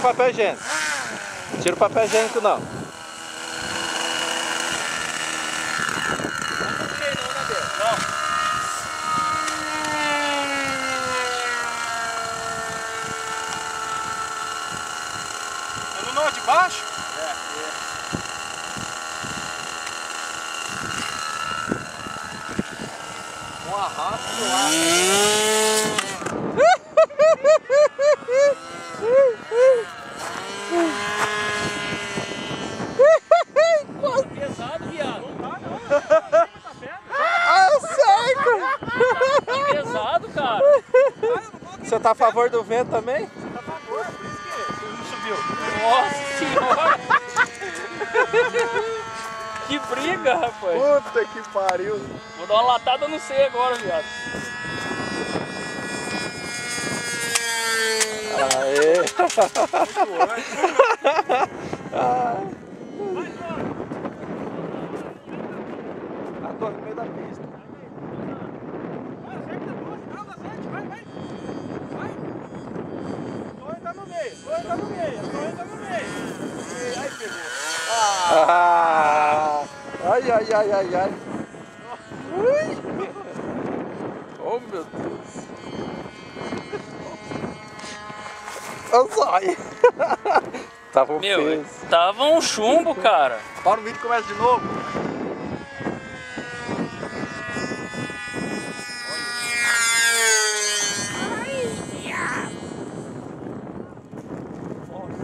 o papel higiênico. Tira o papel higiênico não. Não puxei não, né, Deus? Não. É no nó de baixo? É. Um arrasto do ar. Pesado, viado. Não tá, não. Ah, eu sei! Tá pesado, cara. Você tá a favor do vento também? Tá a favor, por isso que não subiu. Nossa senhora. Que briga, rapaz. Puta que pariu! Vou dar uma latada no C agora, viado. Aê! A torre no meio da pista. Tá no meio, tá no meio, tá no meio. Aí pegou. Ah! Ai, ai, ai, ai, ai. Ui. Oh, meu Deus. Olha só aí. Tava um Meu, peso. tava um chumbo, cara. Para o vídeo e começa de novo.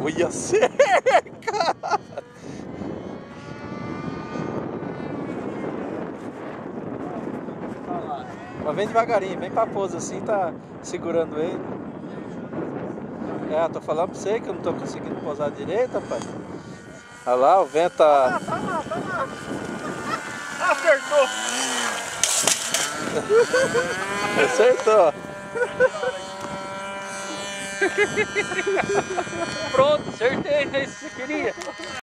Olha seca! Mas vem devagarinho, vem pra pouso assim, tá segurando ele. É, tô falando pra você que eu não tô conseguindo pousar direito, rapaz. Olha lá, o vento tá... Tá lá. Acertou. Acertou. Pronto, acertei, é isso que você queria.